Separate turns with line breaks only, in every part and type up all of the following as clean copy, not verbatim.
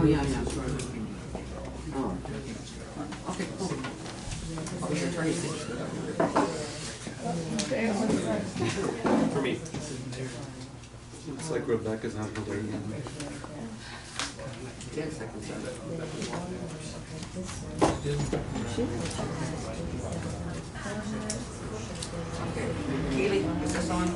yeah, yeah. Oh. Okay, cool. Oh, the attorney's
For me. Looks like Rebecca's on her way in.
10 seconds. Okay, Keely, is this on?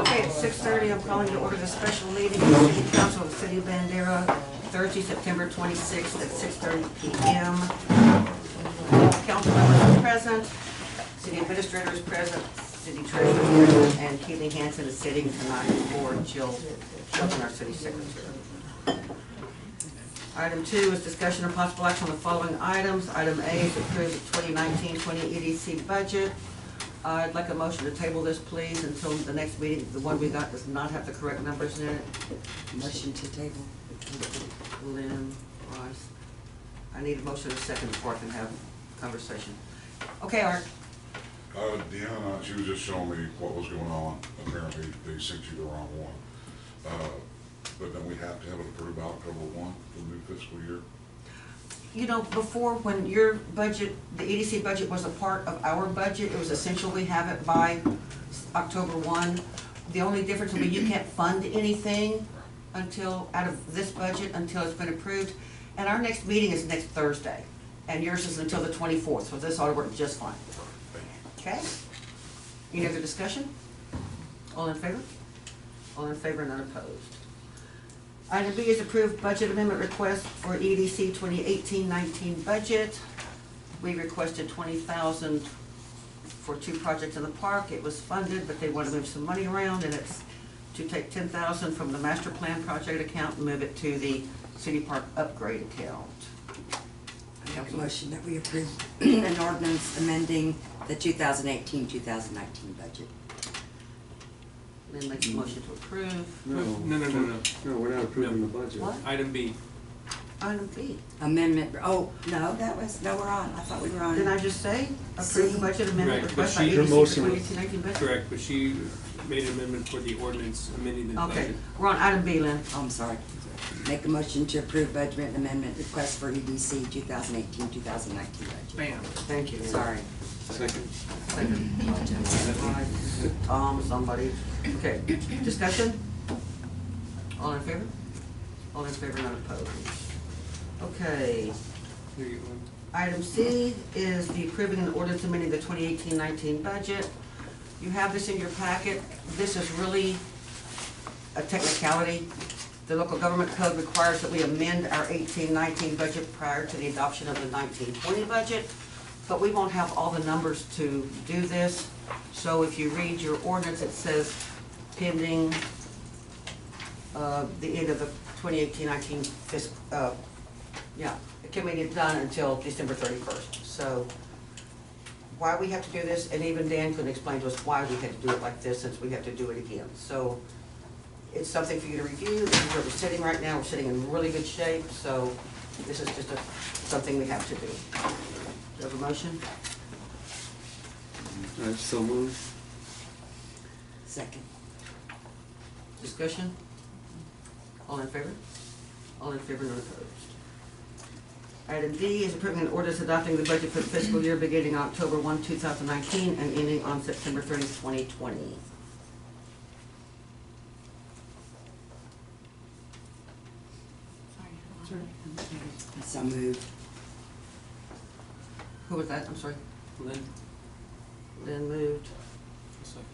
Okay, it's 6:30. I'm calling to order the special meeting of the City Council of the City of Bandera, Thursday, September 26th at 6:30 p.m. All council members are present, city administrator is present, city treasurer is present, and Keely Hansen is sitting tonight for Jill Shelton, our city secretary. Item 2 is discussion of possible action on the following items. Item A is approve the 2019-20 EDC budget. I'd like a motion to table this, please, until the next meeting. The one we got does not have the correct numbers in it.
Motion to table.
Lynn, Rice. I need a motion and a second before I can have a conversation. Okay, Art.
Deanna, she was just showing me what was going on. Apparently, they sent you the wrong one. But then we have to have it approved by October 1 for the new fiscal year.
You know, before, when your budget, the EDC budget was a part of our budget, it was essential we have it by October 1. The only difference will be you can't fund anything until, out of this budget, until it's been approved. And our next meeting is next Thursday, and yours is until the 24th, so this ought to work just fine. Okay? Any other discussion? All in favor? All in favor, none opposed. Item B is approved budget amendment request for EDC 2018-19 budget. We requested $20,000 for 2 projects in the park. It was funded, but they want to move some money around, and it's to take $10,000 from the master plan project account and move it to the city park upgrade account.
I make a motion that we approve an ordinance amending the 2018-2019 budget.
Then make a motion to approve.
No, we're not approving the budget.
What?
Item B.
Item B.
Amendment, oh, no, we're on. I thought we were on.
Didn't I just say approve the budget amendment
Right,
request
but
by
her
EDC
motion
for
was
2018-19 budget?
Correct, but she made an amendment for the ordinance amending the
Okay,
budget.
we're on item B, Lynn.
Oh, I'm sorry. Make a motion to approve budget amendment request for EDC 2018-2019 budget.
Bam. Thank you.
Sorry.
Second.
Somebody. Okay, discussion? All in favor? All in favor, none opposed. Okay,
Here you go.
item C is the approving an ordinance amending the 2018-19 budget. You have this in your packet. This is really a technicality. The local government code requires that we amend our 18-19 budget prior to the adoption of the 19-20 budget, but we won't have all the numbers to do this. So if you read your ordinance, it says pending the end of the 2018-19 fiscal, it can be done until December 31st. So why we have to do this, and even Dan couldn't explain to us why we had to do it like this, since we have to do it again. So it's something for you to review. This is where we're sitting right now. We're sitting in really good shape, so this is just something we have to do. Do you have a motion?
So moved.
Second.
Discussion? All in favor? All in favor, none opposed. Item D is approving an ordinance adopting the budget for the fiscal year beginning October 1, 2019 and ending on September 30, 2020.
So moved.
Who was that? I'm sorry.
Lynn.
Lynn moved.
Second.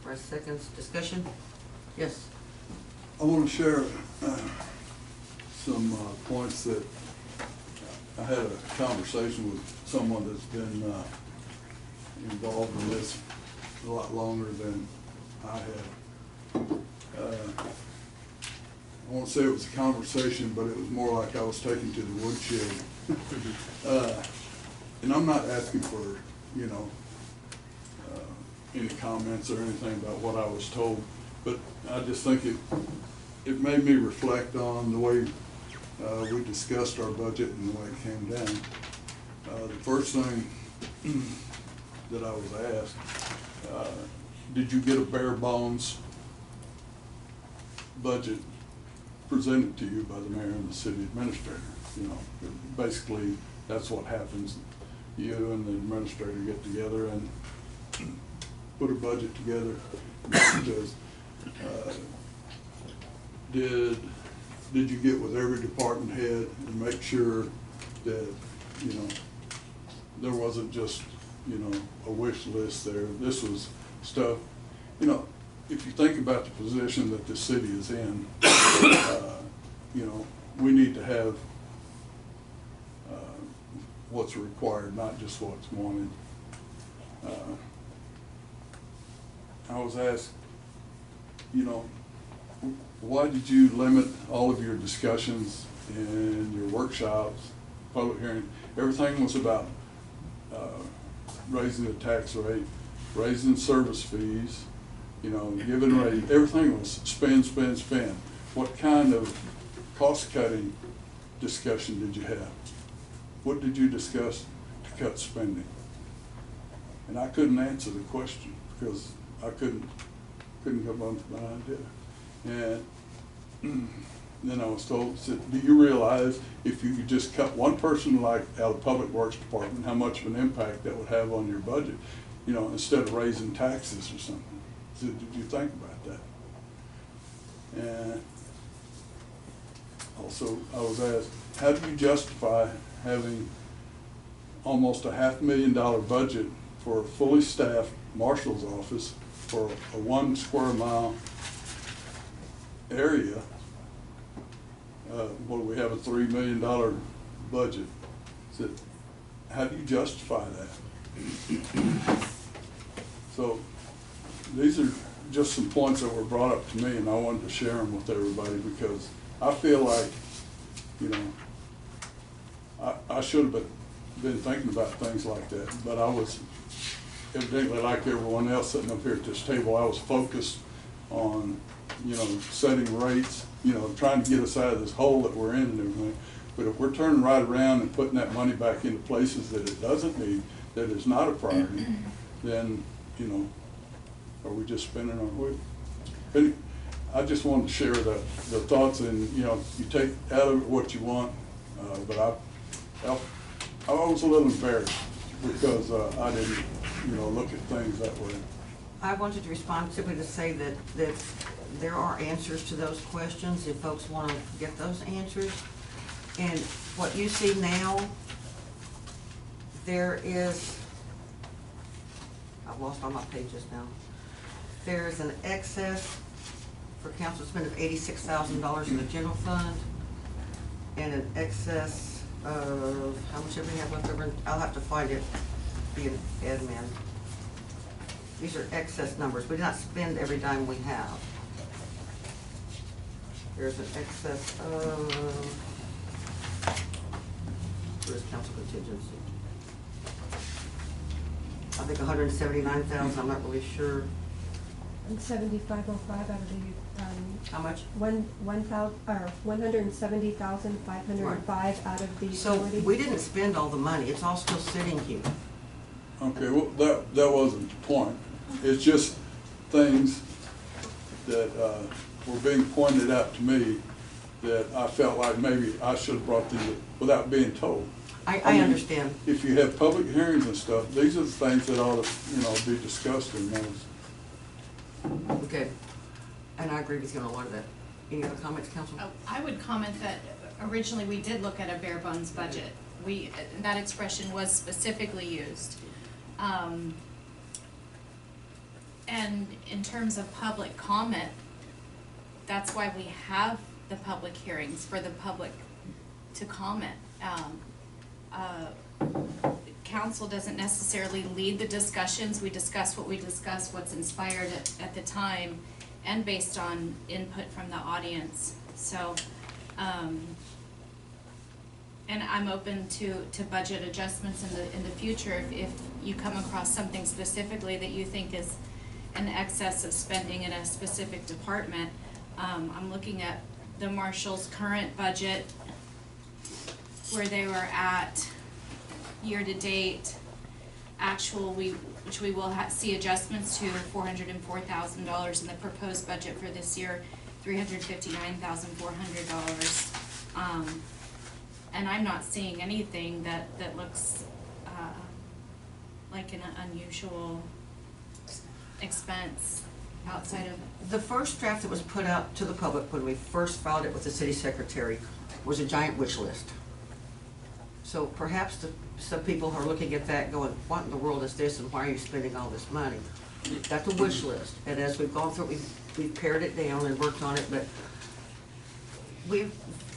Bryce seconds. Discussion? Yes.
I want to share some points that I had a conversation with someone that's been involved in this a lot longer than I have. I won't say it was a conversation, but it was more like I was taken to the woodshed. And I'm not asking for, any comments or anything about what I was told, but I just think it made me reflect on the way we discussed our budget and the way it came down. The first thing that I was asked, did you get a bare bones budget presented to you by the mayor and the city administrator. You know, basically, that's what happens. You and the administrator get together and put a budget together. Because, did you get with every department head and make sure that, you know, there wasn't just, you know, a wish list there? This was stuff, you know, if you think about the position that the city is in, you know, we need to have what's required, not just what's wanted. I was asked, you know, why did you limit all of your discussions and your workshops, public hearing? Everything was about raising the tax rate, raising service fees, you know, giving rate. Everything was spend, spend, spend. What kind of cost-cutting discussion did you have? What did you discuss to cut spending? And I couldn't answer the question because I couldn't come up with an idea. And then I was told, said, do you realize if you could just cut one person like out of the Public Works Department, how much of an impact that would have on your budget, you know, instead of raising taxes or something? I said, did you think about that? And also I was asked, how do you justify having almost a $500,000 budget for a fully staffed marshal's office for a 1 square mile area? What do we have, a $3 million budget? So how do you justify that? So these are just some points that were brought up to me, and I wanted to share them with everybody because I feel like, you know, I should have been thinking about things like that, but I was evidently, like everyone else sitting up here at this table, I was focused on, you know, setting rates, you know, trying to get us out of this hole that we're in and everything. But if we're turning right around and putting that money back into places that it doesn't need, that is not a priority, then, you know, are we just spinning our wheels? But I just wanted to share the thoughts, and, you know, you take out of it what you want, but I was a little embarrassed because I didn't, you know, look at things that way.
I wanted to respond simply to say that there are answers to those questions if folks want to get those answers. And what you see now, there is, I've lost all my pages now. There is an excess for council spend of $86,000 in the general fund, and an excess of, how much do we have left over? I'll have to find it, be an admin. These are excess numbers. We did not spend every dime we have. There's an excess of, where's council contingency? I think 179,000, I'm not really sure.
And 7505 out of the,
How much?
170,505 out of the
So
utility.
we didn't spend all the money. It's all still sitting here.
Okay, well, that wasn't the point. It's just things that were being pointed out to me that I felt like maybe I should have brought these without being told.
I
mean,
understand.
If you have public hearings and stuff, these are the things that ought to, you know, be discussed in those.
Okay. And I agree with you on a lot of that. Any other comments, council?
Oh, I would comment that originally we did look at a bare bones budget. That expression was specifically used. And in terms of public comment, that's why we have the public hearings, for the public to comment. Council doesn't necessarily lead the discussions. We discuss what we discuss, what's inspired at the time, and based on input from the audience. So, and I'm open to budget adjustments in the future if you come across something specifically that you think is an excess of spending in a specific department. I'm looking at the Marshal's current budget, where they were at year-to-date actual, which we will see adjustments to $404,000 in the proposed budget for this year, $359,400. And I'm not seeing anything that looks, like an unusual expense outside of.
The first draft that was put out to the public when we first filed it with the city secretary was a giant wish list. So perhaps some people are looking at that going, what in the world is this and why are you spending all this money? That's a wish list, and as we've gone through it, we've pared it down and worked on it, but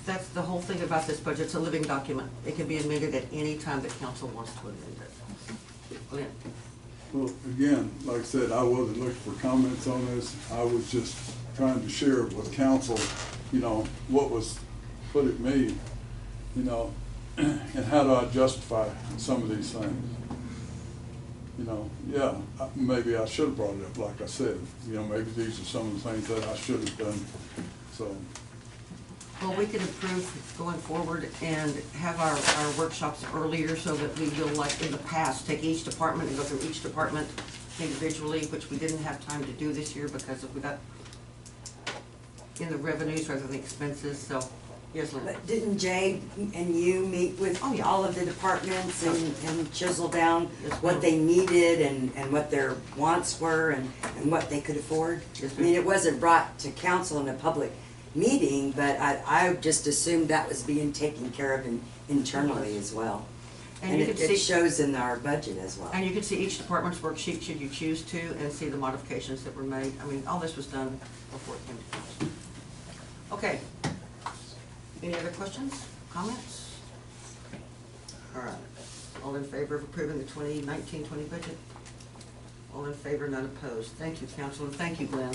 that's the whole thing about this budget, it's a living document. It can be amended at any time the council wants to amend it. Glenn?
Well, again, like I said, I wasn't looking for comments on this. I was just trying to share with council, you know, what was put at me, you know, and how do I justify some of these things. You know, yeah, maybe I should have brought it up, like I said. You know, maybe these are some of the things that I should have done, so.
Well, we could improve going forward and have our workshops earlier so that we will, like in the past, take each department and go through each department individually, which we didn't have time to do this year because we got in the revenues rather than expenses, so, yes, Lynn?
But didn't Jay and you meet with
Oh, yeah.
all of the departments and chisel down
Yes,
what
ma'am.
they needed and what their wants were and what they could afford?
Yes,
I mean,
ma'am.
it wasn't brought to council in a public meeting, but I just assumed that was being taken care of internally as well.
And
And
you
it
can see,
shows in our budget as well.
and you can see each department's worksheet should you choose to and see the modifications that were made. I mean, all this was done before it came to council. Okay. Any other questions, comments? All right. All in favor of approving the 2019-20 budget? All in favor, none opposed. Thank you, council, and thank you, Glenn.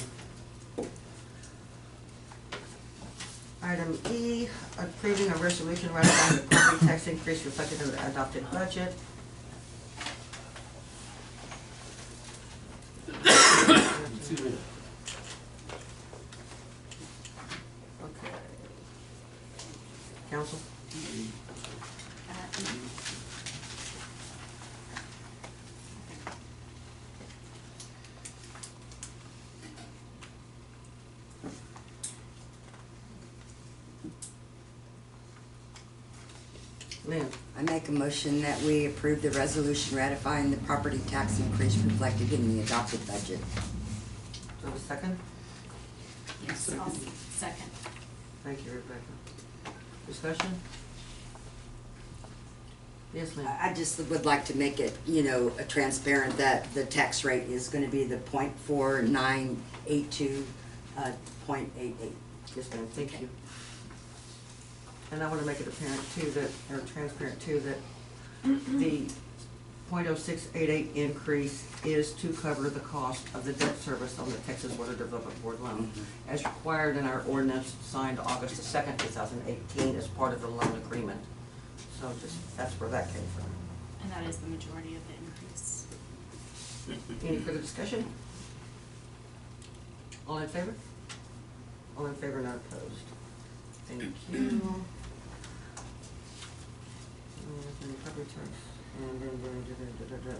Item E, approving a resolution ratifying the property tax increase reflected in the adopted budget.
Excuse me.
Okay. Council? Lynn?
I make a motion that we approve the resolution ratifying the property tax increase reflected in the adopted budget.
Do I have a second?
Yes, I'll second.
Thank you, Rebecca. Discussion? Yes, Lynn?
I just would like to make it, you know, transparent that the tax rate is gonna be the 0.4982, 0.88.
Yes, ma'am, thank you. And I want to make it apparent too that, or transparent too, that the .0688 increase is to cover the cost of the debt service on the Texas Water Development Board loan, as required in our ordinance signed August the 2nd, 2018, as part of the loan agreement. So just, that's where that came from.
And that is the majority of the increase.
Any further discussion? All in favor? All in favor, not opposed. Thank you.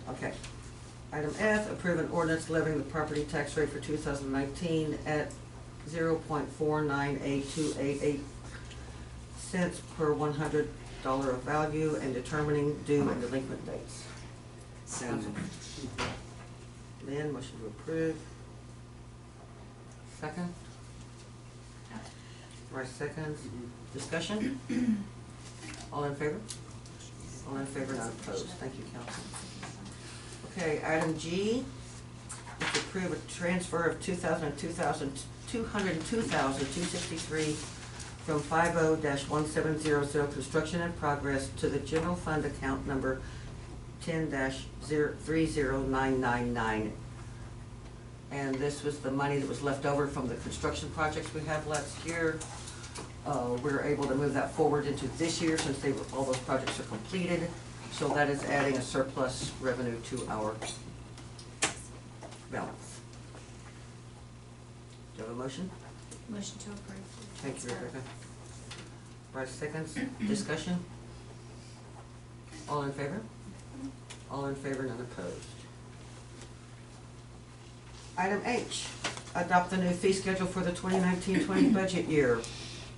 Okay. Item F, approve an ordinance levying the property tax rate for 2019 at 0.498288 cents per $100 of value and determining due and delinquent dates.
So,
Lynn, motion to approve. Second? Rice seconds. Discussion? All in favor? All in favor, not opposed. Thank you, council. Okay, item G, is to approve a transfer of 202,263 from 50-1700 construction in progress to the general fund account number 10-30999. And this was the money that was left over from the construction projects we had last year. We were able to move that forward into this year since all those projects are completed. So that is adding a surplus revenue to our balance. Do you have a motion?
Motion to approve.
Thank you, Rebecca. Bryce seconds. Discussion? All in favor? All in favor, none opposed. Item H, adopt the new fee schedule for the 2019-20 budget year.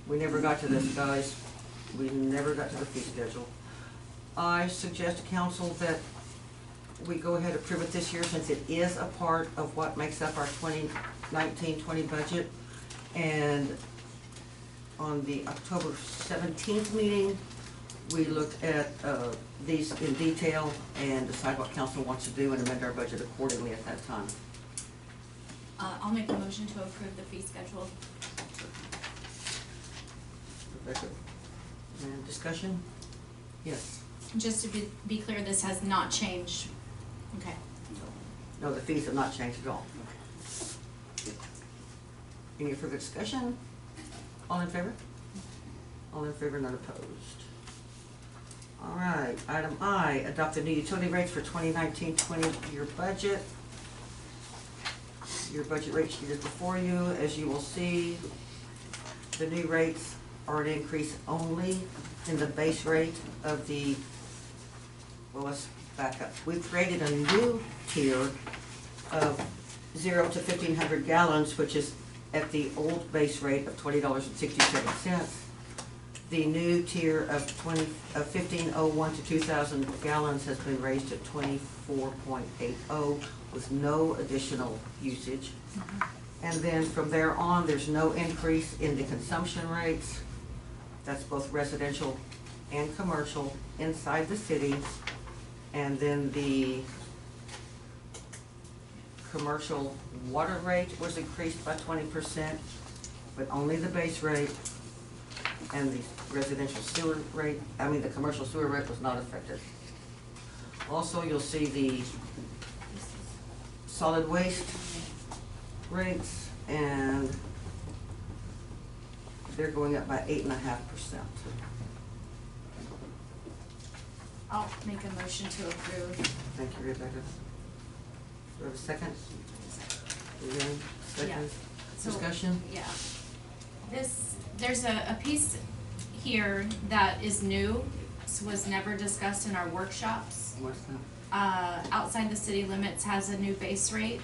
We never got to this, guys. We never got to the fee schedule. I suggest to council that we go ahead and approve it this year since it is a part of what makes up our 2019-20 budget. And on the October 17th meeting, we looked at these in detail and decide what council wants to do and amend our budget accordingly at that time.
I'll make a motion to approve the fee schedule.
Rebecca? And discussion? Yes.
Just to be clear, this has not changed. Okay.
No, the fees have not changed at all. Any further discussion? All in favor? All in favor, none opposed. All right, item I, adopt the new utility rates for 2019-20 year budget. Your budget rate sheet is before you. As you will see, the new rates are an increase only in the base rate of the, well, let's back up. We've created a new tier of 0 to 1,500 gallons, which is at the old base rate of $20.67. The new tier of 1,501 to 2,000 gallons has been raised to 24.80 with no additional usage. And then from there on, there's no increase in the consumption rates. That's both residential and commercial inside the city. And then the commercial water rate was increased by 20%, but only the base rate. And the residential sewer rate, the commercial sewer rate was not affected. Also, you'll see the solid waste rates, and they're going up by 8.5%.
I'll make a motion to approve.
Thank you, Rebecca. Do I have a second? Lynn, second.
Yeah. So-
Discussion?
Yeah. There's a piece here that is new, was never discussed in our workshops.
What's that?
Outside the city limits has a new base rate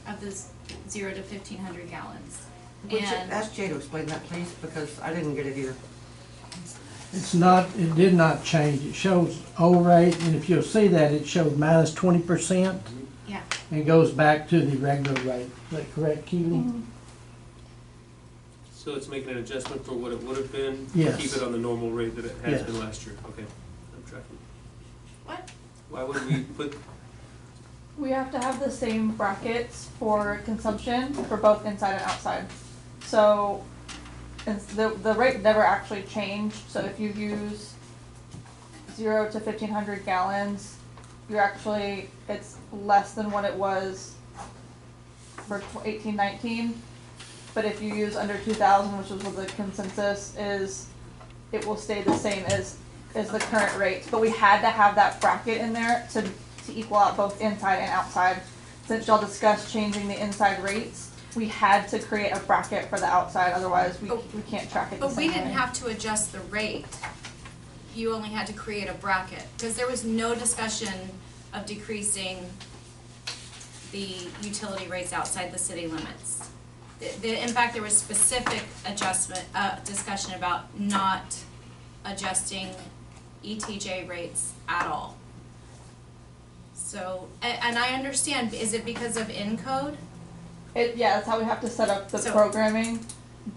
of this 0 to 1,500 gallons.
Ask Jay to explain that, please, because I didn't get it either.
It's not, it did not change. It shows old rate, and if you'll see that, it shows minus 20%.
Yeah.
And goes back to the regular rate. Is that correct, Keely?
So it's making an adjustment for what it would have been?
Yes.
Keep it on the normal rate that it has
Yes.
been last year? Okay, I'm tracking.
What?
Why would we put,
We have to have the same brackets for consumption for both inside and outside. So, the rate never actually changed, so if you use 0 to 1,500 gallons, you're actually, it's less than what it was for 18-19. But if you use under 2,000, which is what the consensus is, it will stay the same as the current rate. But we had to have that bracket in there to equal out both inside and outside. Since y'all discussed changing the inside rates, we had to create a bracket for the outside, otherwise we can't track it the
But
same
we
way.
didn't have to adjust the rate. You only had to create a bracket, because there was no discussion of decreasing the utility rates outside the city limits. In fact, there was specific discussion about not adjusting ETJ rates at all. So, and I understand, is it because of encode?
Yeah, that's how we have to set up the
So-
programming,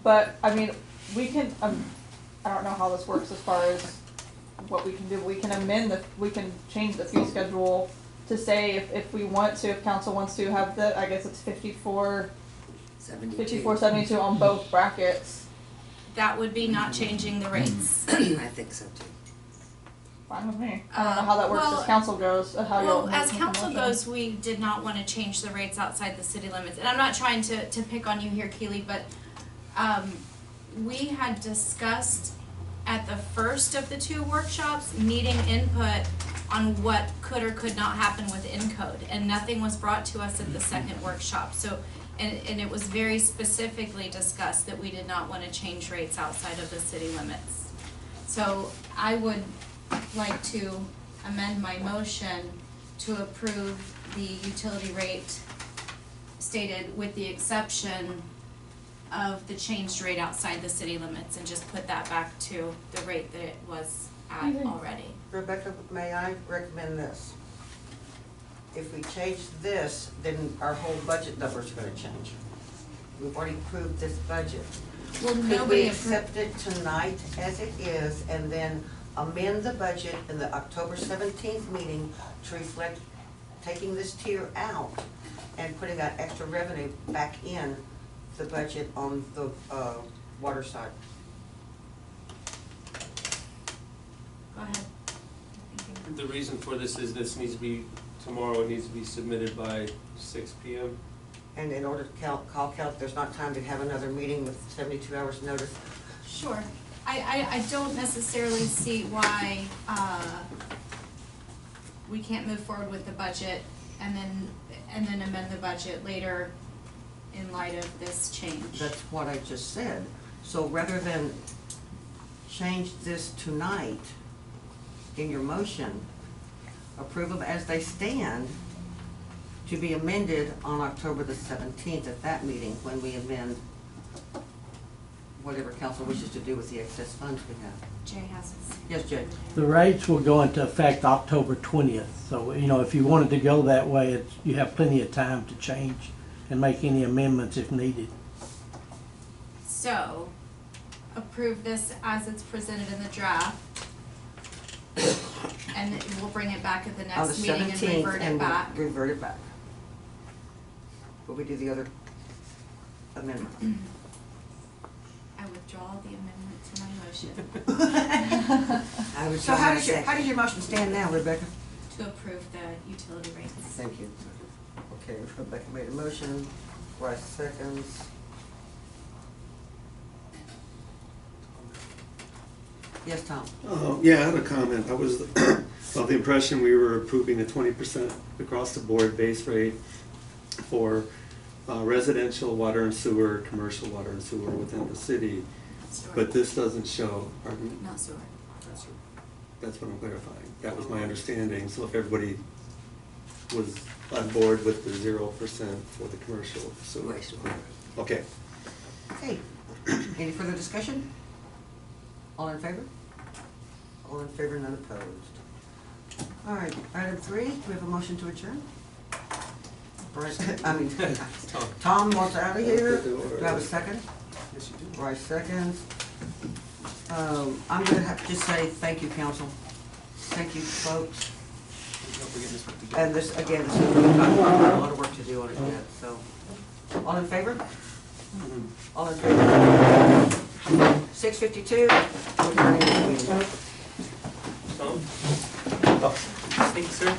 but, I mean, we can, I don't know how this works as far as what we can do, we can we can change the fee schedule to say if we want to, if council wants to have the, I guess it's 54.72 on both brackets.
That would be not changing the rates.
I think so too.
Fine with me. I don't know how that works
Well,
as council goes, how you'll.
Well, as
make the
council
motion.
goes, we did not want to change the rates outside the city limits. And I'm not trying to pick on you here, Keely, but we had discussed at the first of the two workshops, needing input on what could or could not happen with Encode. And nothing was brought to us at the second workshop. So, and it was very specifically discussed that we did not want to change rates outside of the city limits. So I would like to amend my motion to approve the utility rate stated with the exception of the changed rate outside the city limits, and just put that back to the rate that it was at already.
Rebecca, may I recommend this? If we change this, then our whole budget numbers are gonna change. We've already approved this budget.
Well,
Could we
nobody
accept it tonight as it is and then amend the budget in the October 17th meeting to reflect taking this tier out and putting that extra revenue back in the budget on the water side?
Go ahead.
The reason for this is this needs to be, tomorrow it needs to be submitted by 6 p.m.
And in order to call count, there's not time to have another meeting with 72 hours notice.
Sure. I don't necessarily see why, we can't move forward with the budget and then amend the budget later in light of this change.
That's what I just said. So rather than change this tonight in your motion, approve them as they stand to be amended on October the 17th at that meeting when we amend whatever council wishes to do with the excess funds we have.
Jay has his.
Yes, Jay?
The rates will go into effect October 20th. So, you know, if you wanted to go that way, you have plenty of time to change and make any amendments if needed.
So, approve this as it's presented in the draft. And then we'll bring it back at the
On the
next meeting and
17th,
revert it
and
back.
we'll revert it back. Will we do the other amendment?
I withdraw the amendment to my motion
I would
So how does
second.
your motion stand now, Rebecca?
to approve the utility rates.
Thank you. Okay, Rebecca made a motion, Bryce seconds. Yes, Tom?
Yeah, I had a comment. I was of the impression we were approving a 20% across the board base rate for residential water and sewer, commercial water and sewer within the city.
Sewer.
But this doesn't show, pardon?
Not sewer.
That's what I'm clarifying. That was my understanding. So if everybody was on board with the 0% for the commercial sewer.
Wastewater.
Okay.
Okay, any further discussion? All in favor? All in favor, none opposed. All right, item 3, do we have a motion to adjourn? Bryce, Tom wants out of here. Do I have a second?
Yes, you do.
Bryce seconds. I'm gonna have to just say thank you, council. Thank you, folks.
Don't forget this one together.
And this, again, this is, we've got a lot of work to do on it yet, so. All in favor? All in favor? 6:52, we're adjourning the meeting.
Tom? Thank you, sir.